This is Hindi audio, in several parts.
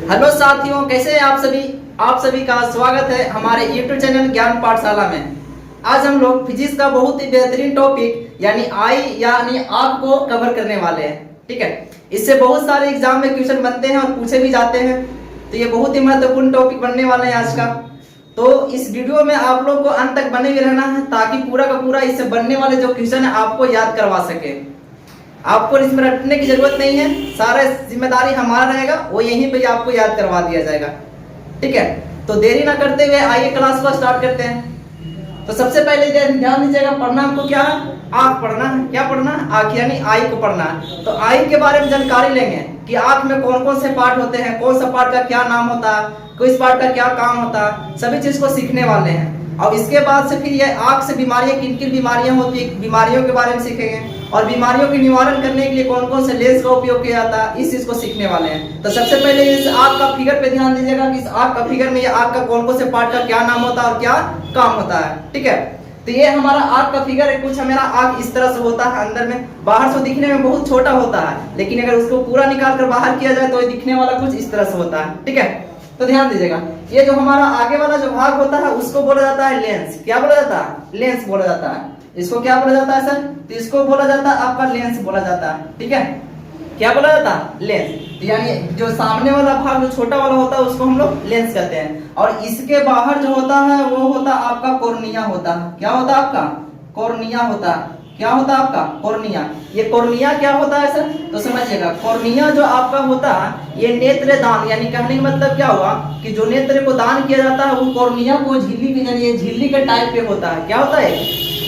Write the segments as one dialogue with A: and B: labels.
A: हेलो साथियों, कैसे हैं आप सभी। आप सभी का स्वागत है हमारे YouTube चैनल ज्ञान पाठशाला में। आज हम लोग फिजिक्स का बहुत ही बेहतरीन टॉपिक यानी आई यानी आँख को कवर करने वाले हैं। ठीक है, इससे बहुत सारे एग्जाम में क्वेश्चन बनते हैं और पूछे भी जाते हैं, तो ये बहुत ही महत्वपूर्ण टॉपिक बनने वाला है आज का। तो इस वीडियो में आप लोग को अंत तक बने हुए रहना है ताकि पूरा का पूरा इससे बनने वाले जो क्वेश्चन है आपको याद करवा सके। आपको इसमें रटने की जरूरत नहीं है, सारा जिम्मेदारी हमारा रहेगा, वो यहीं पे आपको याद करवा दिया जाएगा। ठीक है, तो देरी ना करते हुए आइए क्लास को स्टार्ट करते हैं। तो सबसे पहले ध्यान दीजिएगा, पढ़ना हमको क्या है, आँख पढ़ना है। क्या पढ़ना है? आँख यानी आई को पढ़ना है। तो आई के बारे में जानकारी लेंगे कि आँख में कौन कौन से पार्ट होते हैं, कौन सा पार्ट का क्या नाम होता है, किस पार्ट का क्या काम होता है, सभी चीज को सीखने वाले हैं। और इसके बाद से फिर ये आँख से बीमारियां, किन किन बीमारियां होती है, बीमारियों के बारे में सीखेंगे और बीमारियों के निवारण करने के लिए कौन कौन से लेंस का उपयोग किया जाता है, इस चीज को सीखने वाले हैं। तो सबसे पहले इस आँख का फिगर पे ध्यान दीजिएगा कि इस आँख का फिगर में ये आँख का कौन कौन से पार्ट का क्या नाम होता है और क्या काम होता है। ठीक है, तो ये हमारा आँख का फिगर है। कुछ हमारा आँख इस तरह से होता है, अंदर में बाहर से दिखने में बहुत छोटा होता है, लेकिन अगर उसको पूरा निकाल कर बाहर किया जाए तो ये दिखने वाला कुछ इस तरह से होता है। ठीक है, तो ध्यान दीजिएगा, ये जो हमारा आगे वाला जो भाग होता है उसको बोला जाता है लेंस। क्या बोला जाता है? लेंस बोला जाता है। इसको क्या बोला जाता है सर? तो इसको बोला जाता है आपका लेंस बोला जाता है। ठीक है, क्या बोला जाता है? लेंस। तो यानी जो सामने वाला भाग जो छोटा वाला होता है उसको हम लोग लेंस कहते हैं। और इसके बाहर जो होता है वो होता है आपका कॉर्निया होता है। क्या होता है आपका? कॉर्निया होता है। क्या होता है आपका? कॉर्निया। ये कॉर्निया क्या होता है सर? तो समझिएगा, कॉर्निया जो आपका होता है ये नेत्र दान, यानी कहने का मतलब क्या हुआ कि जो नेत्र को दान किया जाता है वो कॉर्निया को झिल्ली के, यानी झिल्ली के टाइप पे होता है। क्या होता है?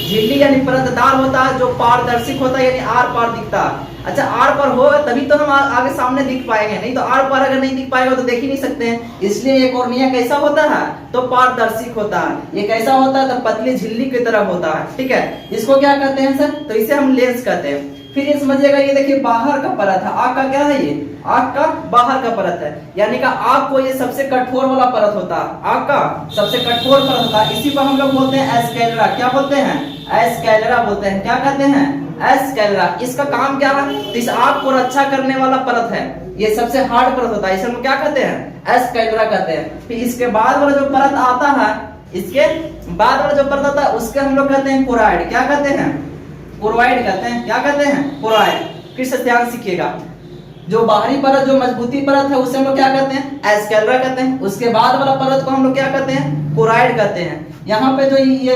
A: झिल्ली यानी परतदार होता है, जो पारदर्शिक होता है, यानी आर पार दिखता है। अच्छा, आर पार होगा तभी तो हम आगे सामने दिख पाएंगे, नहीं तो आर पार अगर नहीं दिख पाएगा तो देख ही नहीं सकते हैं। इसलिए ये कॉर्निया कैसा होता है? तो पारदर्शिक होता है। ये कैसा होता है? तो पतली झिल्ली की तरह होता है। ठीक है, इसको क्या कहते हैं सर? तो इसे हम लेंस कहते हैं। फिर ये समझिएगा, ये देखिए बाहर का परत है। आँख का क्या है? ये आँख का बाहर का परत है, यानी का आँख को ये सबसे कठोर वाला परत होता है। आँख का सबसे कठोर परत होता है, इसी को हम लोग बोलते हैं एस्केलेरा। क्या बोलते हैं? एस्केलेरा बोलते हैं। क्या कहते हैं? एस्केलेरा। इसका काम क्या है? तो इस आँख को रक्षा करने वाला परत है, ये सबसे हार्ड परत होता है, इसे हम क्या कहते हैं? एस्केलेरा कहते हैं। फिर इसके बाद वाला जो परत आता है, इसके बाद वाला जो परत आता है उसके हम लोग कहते हैं कोराइड। क्या कहते हैं? कोरोइड कहते हैं। क्या कहते हैं? कोरोइड। फिर से ध्यान सीखिएगा, जो बाहरी परत, जो मजबूती परत है उसे हम लोग क्या कहते हैं? एस्केलेरा कहते हैं। उसके बाद वाला परत को हम लोग क्या कहते हैं? कोराइड कहते हैं। यहाँ पे जो ये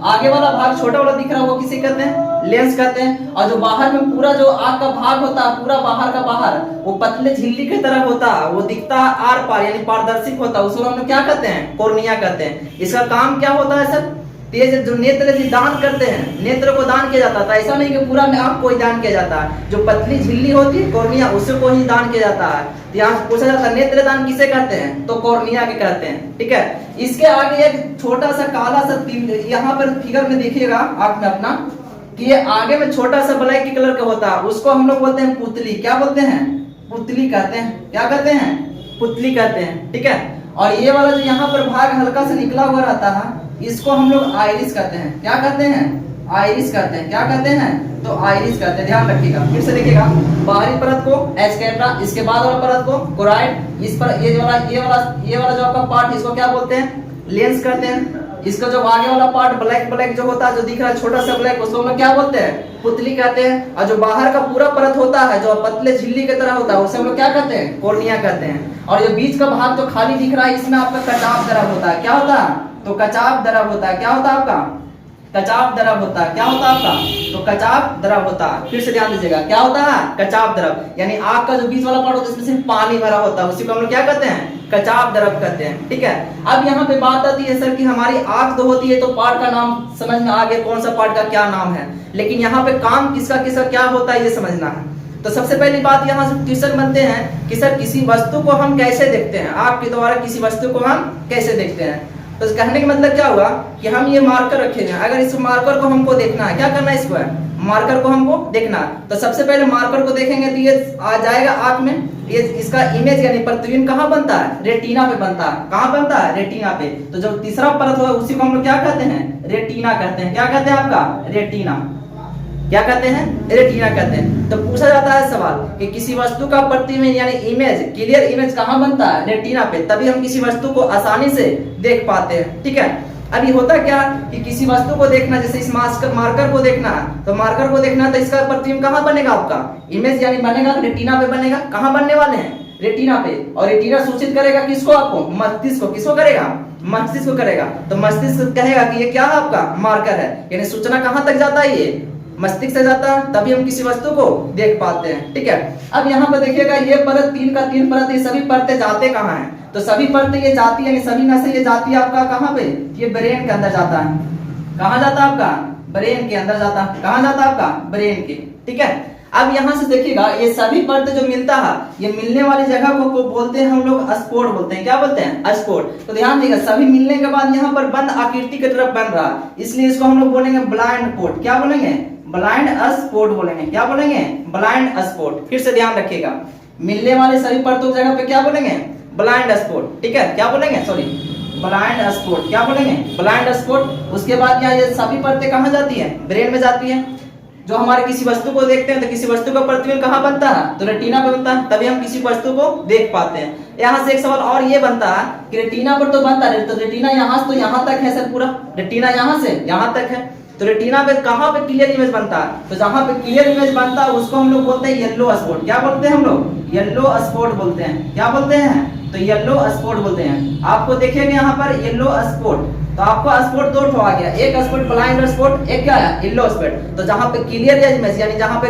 A: आगे वाला भाग छोटा वाला दिख रहा है वो किसे कहते हैं? लेंस कहते हैं। और जो बाहर में पूरा जो आँख का भाग होता है, पूरा बाहर का बाहर, वो पतले झिल्ली की तरह होता है, वो दिखता है आर पार यानी पारदर्शिक होता है, उसको हम लोग क्या कहते हैं? कॉर्निया कहते हैं। इसका काम क्या होता है सर? तेज जो नेत्र दान करते हैं, नेत्र को दान किया जाता था, ऐसा नहीं कि पूरा में आँख को ही दान किया जाता है। जो पतली झिल्ली होती है कॉर्निया, उसे को ही दान किया जाता है। तो यहाँ पूछा जाता है नेत्र दान किसे कहते हैं? तो कॉर्निया के कहते हैं। ठीक है, इसके आगे एक छोटा सा काला सा तिल, यहाँ पर फिगर में देखिएगा आँख में अपना, कि ये आगे में छोटा सा ब्लैक कलर का होता है, उसको हम लोग बोलते हैं पुतली। क्या बोलते हैं? पुतली कहते हैं। क्या कहते हैं? पुतली कहते हैं। ठीक है, और ये वाला जो यहाँ पर भाग हल्का सा निकला हुआ रहता है, इसको हम लोग आइरिस कहते हैं। क्या कहते हैं? आइरिस कहते हैं। क्या कहते हैं? तो आइरिस कहते हैं। ध्यान रखिएगा, फिर से देखिएगा, बाहरी परत को एस्केलेरा, इसके बाद वाला परत को कोराइड, इस पर ये वाला जो आपका पार्ट, इसको क्या बोलते हैं? लेंस कहते हैं। इसका जो आगे वाला पार्ट ब्लैक जो होता है, जो दिख रहा है छोटा सा ब्लैक, उसको हम लोग क्या बोलते हैं? पुतली कहते हैं। और जो बाहर का पूरा परत होता है, जो पतले झिल्ली की तरह होता है, उसे हम लोग क्या कहते हैं? कॉर्निया कहते हैं। और ये बीच का भाग जो खाली दिख रहा है, इसमें आपका कचाव दरब होता है। क्या होता है? तो कचाव दरब होता है। क्या होता है आपका? कचाव दरब होता है। क्या होता है आपका? तो कचाव दरब होता है। फिर से ध्यान दीजिएगा, क्या होता है? कचाव दरब, यानी आँख का जो बीच वाला पार्ट होता है, इसमें सिर्फ पानी भरा होता है, उसी को हम लोग क्या कहते हैं? कचाव दरब कहते हैं। ठीक है, अब यहाँ पे बात आती है सर कि हमारी आँख तो होती है, तो पार्ट का नाम समझ में आ गया, कौन सा पार्ट का क्या नाम है, लेकिन यहाँ पे काम किसका किसका क्या होता है ये समझना है। तो सबसे पहली बात यहाँ से क्वेश्चन बनते हैं कि सर किसी वस्तु को हम कैसे देखते हैं? आँख के द्वारा किसी वस्तु को हम कैसे देखते हैं? तो कहने का मतलब क्या हुआ कि हम ये मार्कर रखेंगे, अगर इस मार्कर को हमको देखना है, क्या करना है? इसको है मार्कर को हमको देखना है। तो सबसे पहले मार्कर को देखेंगे तो ये आ जाएगा आँख में, ये इसका इमेज यानी प्रतिबिंब कहाँ बनता है? रेटिना पे बनता है। कहाँ बनता है? रेटिना पे। तो जो तीसरा परत होगा उसी को हम लोग क्या कहते हैं? रेटिना कहते हैं। क्या कहते हैं आपका? रेटिना। क्या कहते हैं? रेटिना कहते हैं। तो पूछा जाता है सवाल कि किसी वस्तु का प्रतिबिंब यानी इमेज, क्लियर इमेज कहाँ बनता है? रेटिना पे, तभी हम किसी वस्तु को आसानी से देख पाते हैं। ठीक है, अभी होता क्या कि किसी वस्तु को देखना, जैसे इस मार्कर को देखना है, तो मार्कर को देखना तो इसका प्रतिबिंब कहाँ बनेगा? आपका इमेज यानी बनेगा रेटिना पे बनेगा। कहाँ बनने वाले हैं? रेटिना पे। और रेटिना सूचित करेगा किसको? आपको मस्तिष्क को। किसको करेगा? मस्तिष्क को करेगा। तो मस्तिष्क कहेगा कि ये क्या है? आपका मार्कर है। यानी सूचना कहाँ तक जाता है? ये मस्तिष्क से जाता है, तभी हम किसी वस्तु को देख पाते हैं। ठीक है, अब यहाँ पर देखिएगा ये परत 3 का 3 परत, ये सभी परतें जाते कहाँ हैं? तो सभी परतें ये जाती है, सभी नसें ये जाती है आपका कहाँ पे? ये ब्रेन के अंदर जाता है। कहाँ जाता है? आपका ब्रेन के अंदर जाता है। कहाँ जाता है? आपका ब्रेन के। ठीक है, अब यहाँ से देखिएगा ये सभी परत जो मिलता है, ये मिलने वाली जगह को बोलते हैं हम लोग स्पोट बोलते हैं। क्या बोलते हैं? स्पोट। तो ध्यान दीजिएगा, सभी मिलने के बाद यहाँ पर बंद आकृति की तरफ बन रहा, इसलिए इसको हम लोग बोलेंगे ब्लाइंड स्पॉट। क्या बोलेंगे? ब्लाइंड स्पॉट बोलेंगे। क्या बोलेंगे? Blind spot. फिर से ध्यान रखिएगा, मिलने वाले सभी परतों की जगह पे क्या बोलेंगे? Blind spot. ठीक है, क्या बोलेंगे? Sorry, blind spot. क्या बोलेंगे? Blind spot. उसके बाद यहाँ ये सभी परतें कहाँ जाती है? ब्रेन में जाती है। जो हमारे किसी वस्तु को देखते हैं तो किसी वस्तु का प्रतिबिंब कहाँ बनता है? तो रेटिना पे बनता है, तभी हम किसी वस्तु को देख पाते हैं। यहाँ से एक सवाल और ये बनता है कि रेटिना पर तो बनता है, तो रेटिना यहाँ से तो यहाँ तक है सर, पूरा रेटिना यहाँ से यहाँ तक है, तो रेटिना पे कहाँ पे क्लियर इमेज बनता है? तो जहाँ पे क्लियर इमेज बनता है उसको हम लोग बोलते हैं येलो स्पॉट। क्या बोलते हैं हम लोग? येलो स्पॉट बोलते हैं। क्या बोलते हैं? तो येलो स्पॉट बोलते हैं। आपको देखिएगा यहाँ पर येलो स्पॉट, तो आपको स्पॉट 2 ठो आ गया, एक स्पॉट ब्लाइंड स्पॉट, एक क्या है? Yellow spot. तो जहाँ पे क्लियर इमेज यानी जहाँ पे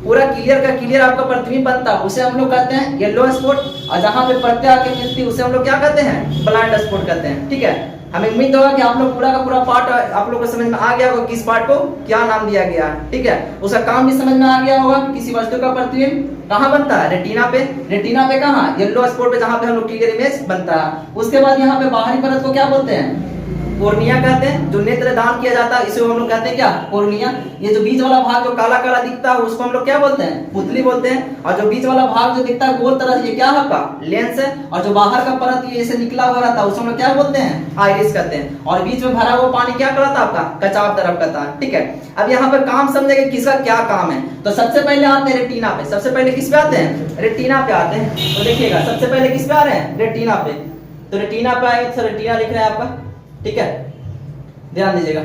A: पूरा क्लियर का क्लियर आपका प्रतिबिंब बनता है उसे हम लोग कहते हैं येलो स्पॉट, और जहाँ पे परतें आके मिलती है उसे हम लोग क्या कहते हैं? ब्लाइंड स्पॉट कहते हैं। ठीक है, हमें उम्मीद होगा कि आप लोग पूरा का पूरा पार्ट आप लोग को समझ में आ गया होगा, किस पार्ट को क्या नाम दिया गया है। ठीक है, उसका काम भी समझ में आ गया होगा कि किसी वस्तु का प्रतिबिंब कहाँ बनता है? रेटिना पे। रेटिना पे कहाँ? येलो स्पॉट पे, जहाँ पे हम लोग क्लियर इमेज बनता है। उसके बाद यहाँ पे बाहरी परत को क्या बोलते हैं? कोर्निया कहते हैं। जो नेत्र दान किया जाता है इसे हम लोग कहते हैं क्या? कोर्निया। ये जो बीच वाला भाग जो काला काला दिखता है उसको हम लोग क्या बोलते हैं? पुतली बोलते हैं। और जो बीच वाला भाग जो दिखता है गोल तरह से, ये क्या है आपका? लेंस है। और जो बाहर का परत ये ऐसे निकला हुआ रहता है उसे हम लोग क्या बोलते हैं? आइरिस कहते हैं। और बीच में भरा हुआ पानी क्या कराता है? आपका कचाव तरफ करता है। ठीक है, अब यहाँ पर काम समझेंगे किसका क्या काम है। तो सबसे पहले आते हैं रेटिना पे। सबसे पहले किस पे आते हैं? रेटिना पे आते हैं। तो देखिएगा सबसे पहले किस पे आ रहे हैं? रेटिना पे। तो रेटिना पे आएंगे तो रेटिना लिख रहे हैं आपका। ठीक है, ध्यान दीजिएगा।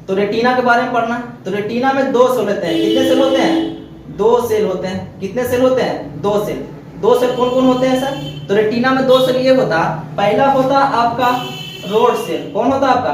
A: तो रेटिना के बारे में पढ़ना। तो रेटिना में 2 सेल होते हैं। कितने सेल होते हैं? 2 सेल होते हैं। कितने सेल होते हैं? 2 सेल। 2 सेल कौन कौन होते हैं सर? तो रेटिना में 2 सेल ये होता, पहला होता आपका रोड सेल। कौन होता आपका?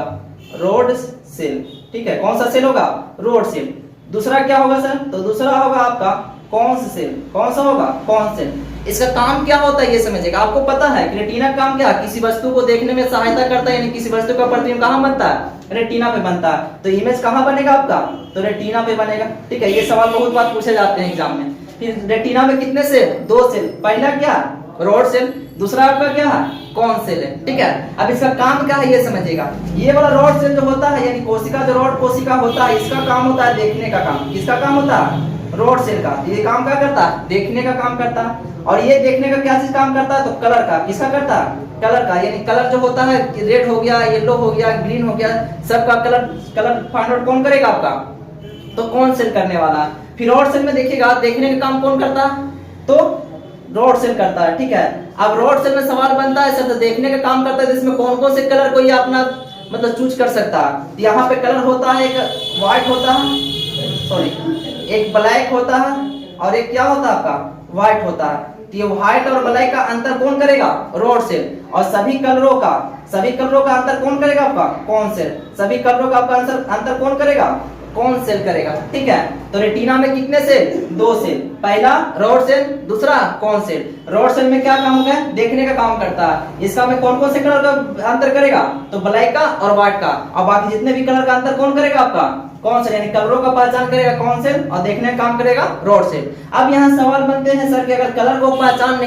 A: Rod cell. ठीक है, कौन सा सेल होगा? Rod cell. दूसरा क्या होगा सर? तो दूसरा होगा आपका कौन सेल। कौन सा होगा? कौन सेल। इसका काम क्या होता है ये समझिएगा। आपको पता है कि रेटिना काम क्या? किसी वस्तु को देखने में सहायता करता है, यानी किसी वस्तु का प्रतिबिंब कहाँ बनता है? रेटिना पे बनता है। तो इमेज कहाँ बनेगा आपका? तो रेटिना पे बनेगा। ठीक है, ये सवाल बहुत बार पूछे जाते हैं एग्जाम में। फिर रेटिना में कितने सेल? 2 सेल। पहला क्या? Rod cell. दूसरा आपका क्या है? कौन सेल है। ठीक है, अब इसका काम क्या है ये समझिएगा। ये वाला रोड सेल जो होता है यानी कोशिका, जो रोड कोशिका होता है, इसका काम होता है देखने का काम। किसका काम होता है? रोड सेल का। ये काम क्या करता है? देखने का काम करता है। और ये देखने का क्या चीज काम करता है? तो कलर का। किसका करता है? कलर का। यानी कलर जो होता है, रेड हो गया, येलो हो गया, ग्रीन हो गया, सबका कलर फाइंड आउट कौन करेगा आपका? तो कौन सेल करने वाला। फिर रोड सेल में देखिएगा देखने का काम कौन करता है? तो रोड सेल करता है। ठीक है, अब रोड सेल में सवाल बनता है सर तो देखने का काम करता है, इसमें कौन कौन से कलर को ये अपना मतलब चूज कर सकता है। यहाँ पे कलर होता है, एक व्हाइट होता है, सॉरी एक ब्लैक होता है, और एक क्या होता है आपका? व्हाइट होता है। तो ये व्हाइट और ब्लैक का अंतर कौन करेगा? Rod cell. और सभी कलरों का अंतर कौन करेगा आपका? कौन सेल। सभी कलरों का आपका अंतर कौन करेगा? कौन सेल करेगा। ठीक है, तो रेटिना में कितने सेल? 2 सेल। पहला रोड सेल, दूसरा कौन सेल। रोड सेल में क्या काम होगा? देखने का काम करता है। इसका में कौन कौन से कलर का अंतर करेगा? तो ब्लैक का और व्हाइट का। और बाकी जितने भी कलर का अंतर कौन करेगा आपका? कौन सेल। यानी कलरों का पहचान करेगा कौन सेल, और देखने का काम करेगा रोड सेल। अब यहाँ सवाल बनते हैं सर कि अगर कलर को पहचान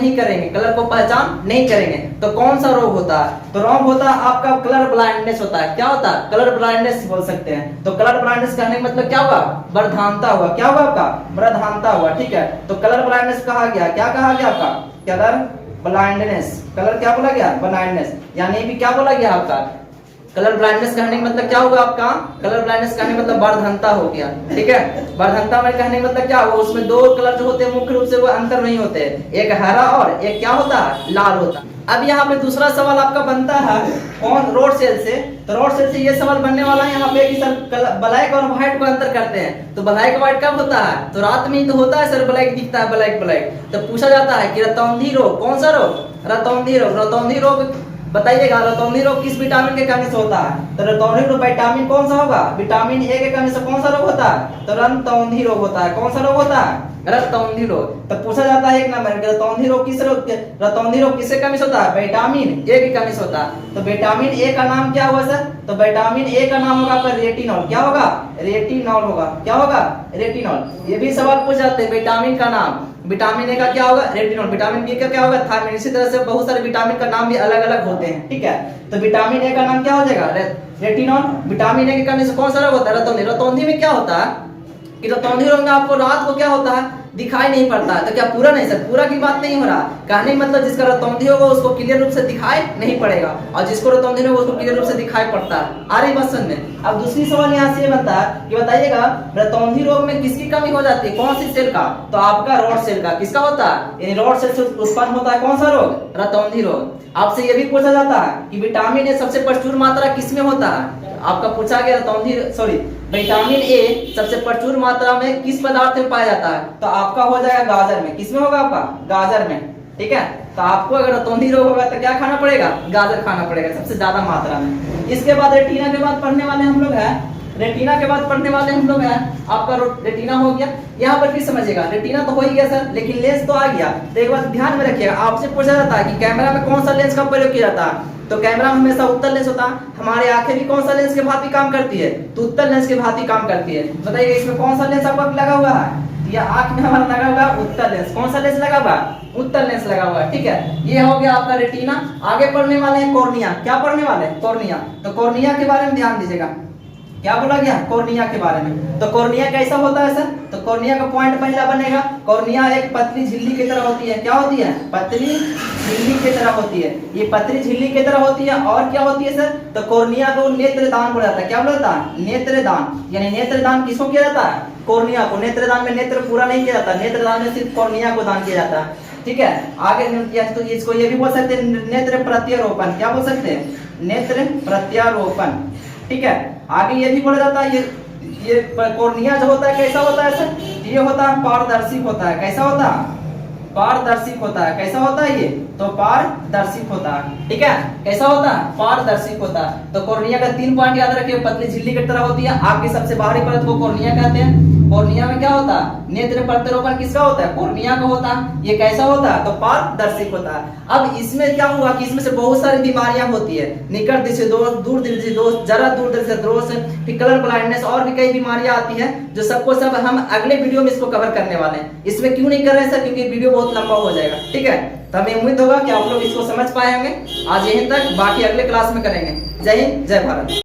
A: नहीं करेंगे तो कौन सा रोग होता है? तो रोग होता है आपका कलर ब्लाइंडनेस होता है। क्या होता है? कलर ब्लाइंडनेस बोल सकते हैं। तो कलर ब्लाइंडनेस कहने का मतलब क्या होगा? बर्धानता हुआ। क्या होगा आपका? बर्धानता हुआ। ठीक है, तो कलर ब्लाइंडनेस कहा गया। क्या कहा गया आपका? Colour blindness. कलर क्या बोला गया? ब्लाइंडनेस। यानी भी क्या बोला गया आपका? कलर ब्लाइंडनेस कहने का मतलब क्या होगा आपका, कलर ब्लाइंडनेस कहने का मतलब बर्धनता हो गया, ठीक है। बर्धनता में कहने का मतलब क्या होगा, उसमें दो कलर जो होते हैं मुख्य रूप से वो अंतर नहीं होते, एक हरा और एक क्या होता है, लाल होता है। अब यहाँ पे दूसरा सवाल आपका बनता है कौन, रोड सेल से। तो रोड सेल से ये सवाल बनने वाला है यहाँ पे कि सर ब्लैक और व्हाइट को अंतर करते हैं, तो ब्लैक व्हाइट कब होता है, तो रात में ही तो होता है सर, ब्लैक दिखता है, ब्लैक ब्लैक। तो पूछा जाता है कि रतौंधी रोग, कौन सा रोग, रतौंधी रोग। रतौंधी रोग बताइएगा, रतौंधी रोग किस विटामिन के कमी से होता है, तो रतौंधी रोग विटामिन कौन सा होगा, विटामिन ए के कमी से कौन सा रोग होता है, तो रतौंधी रोग होता है। कौन सा रोग होता है, रतौंधी रोग। तो पूछा जाता है एक नंबर, रतौंधी रोग किस रोग, रतौंधी रोग किससे कमी से होता है, विटामिन ए की कमी से होता है। तो विटामिन ए का नाम क्या हुआ सर, तो विटामिन ए का नाम होगा आपका रेटिनॉल। क्या होगा, रेटिनॉल होगा। क्या होगा, रेटिनॉल। ये भी सवाल पूछ जाते हैं, विटामिन का नाम, विटामिन ए का क्या होगा, रेटिनॉल। विटामिन बी का क्या होगा, थायमिन। इसी तरह से बहुत सारे विटामिन का नाम भी अलग अलग होते हैं, ठीक है। तो विटामिन ए का नाम क्या हो जाएगा, रेटिनॉल। विटामिन ए की कमी से कौन सा रोग होता है, रतौंधी। रतौंधी में क्या होता है कि रतौंधी रोग में आपको रात को क्या होता है, दिखाई नहीं पड़ता है। तो क्या पूरा नहीं सर, पूरा की बात नहीं हो रहा, कहने मतलब जिसका रतौंधी होगा उसको क्लियर रूप से दिखाई नहीं पड़ेगा, और जिसको रतौंधी होगा उसको क्लियर रूप से दिखाई पड़ता है। आ रही बात समझ में। अब दूसरी सवाल यहाँ से बनता है कि बताइएगा रतौंधी रोग में किसकी कमी हो जाती है, कौन सी सेल का, तो आपका रॉड सेल का। किसका होता है, यानी रॉड सेल से उत्पन्न होता है कौन सा रोग, रतौंधी रोग। आपसे ये भी पूछा जाता है कि विटामिन ए सबसे प्रचुर मात्रा किसमें होता है, आपका पूछा गया रतौंधी, सॉरी, विटामिन ए सबसे प्रचुर मात्रा में किस पदार्थ में पाया जाता है, तो आपका हो जाएगा गाजर में। किसमें होगा आपका, गाजर में, ठीक है। तो आपको अगर रतौंधी रोग होगा तो क्या खाना पड़ेगा, गाजर खाना पड़ेगा सबसे ज्यादा मात्रा में। इसके बाद रेटिना के बाद पढ़ने वाले हम लोग हैं, रेटिना के बाद पढ़ने वाले हम लोग हैं आपका रेटिना हो गया। यहाँ पर भी समझिएगा, रेटिना तो हो ही गया सर, लेकिन लेंस तो आ गया। तो एक बात ध्यान में रखिएगा, आपसे पूछा जाता है कि कैमरा में कौन सा लेंस का प्रयोग किया जाता है, तो कैमरा में हमेशा उत्तल लेंस होता है। हमारी आंखें भी कौन सा लेंस के भांति काम करती है, तो उत्तल लेंस के भांति काम करती है। बताइए इसमें कौन सा लेंस आपका लगा हुआ है, ये आंख में हमारा लगा हुआ उत्तल लेंस। कौन सा लेंस लगा हुआ, उत्तल लेंस लगा हुआ है, ठीक है। ये हो गया आपका रेटिना। आगे पढ़ने वाले हैं कॉर्निया। क्या पढ़ने वाले हैं, कॉर्निया। तो कॉर्निया के बारे में ध्यान दीजिएगा, क्या बोला गया, कॉर्निया के बारे में। तो कॉर्निया कैसा होता है सर, तो कॉर्निया का पॉइंट पहला बनेगा, कॉर्निया एक पतली झिल्ली की तरह होती है। क्या होती है, पतली झिल्ली की तरह होती है। ये पतली झिल्ली की तरह होती है, और क्या होती है सर, तो कॉर्निया को नेत्रदान बोला जाता है। क्या बोला जाता है, नेत्रदान। यानी नेत्रदान किसको किया जाता है, कॉर्निया को। नेत्रदान में नेत्र पूरा नहीं किया जाता, नेत्रदान में सिर्फ कॉर्निया को दान किया जाता है, ठीक है। आगे तो इसको ये भी बोल सकते हैं नेत्र प्रत्यारोपण। क्या बोल सकते हैं, नेत्र प्रत्यारोपण, ठीक है। आगे ये भी बोला जाता है ये कॉर्निया जो होता है कैसा होता है सर, ये होता है पारदर्शी होता है। कैसा होता है, पारदर्शी होता है। कैसा होता है ये, तो पारदर्शी होता है, ठीक है। कैसा होता है, पारदर्शी होता है। तो कॉर्निया का 3 पॉइंट याद रखिए, पतली झिल्ली की तरह होती है, आग की सबसे बाहरी परत को कॉर्निया कहते हैं। कॉर्निया में क्या होता है, नेत्र प्रत्यारोपण किसका होता है, कॉर्निया का होता है। ये कैसा होता है, तो पारदर्शी होता है। अब इसमें क्या हुआ कि इसमें से बहुत सारी बीमारियां होती है, निकट दृष्टि दोष, दूर दृष्टि दोष, जरा दूर दृष्टि दोष, फिर कलर ब्लाइंडनेस, और भी कई बीमारियां आती है, जो सबको सब हम अगले वीडियो में इसको कवर करने वाले हैं। इसमें क्यों नहीं कर रहे हैं सर, क्योंकि वीडियो बहुत लंबा हो जाएगा, ठीक है। तो हमें उम्मीद होगा कि आप लोग इसको समझ पाए होंगे। आज यहीं तक, बाकी अगले क्लास में करेंगे। जय हिंद, जय भारत।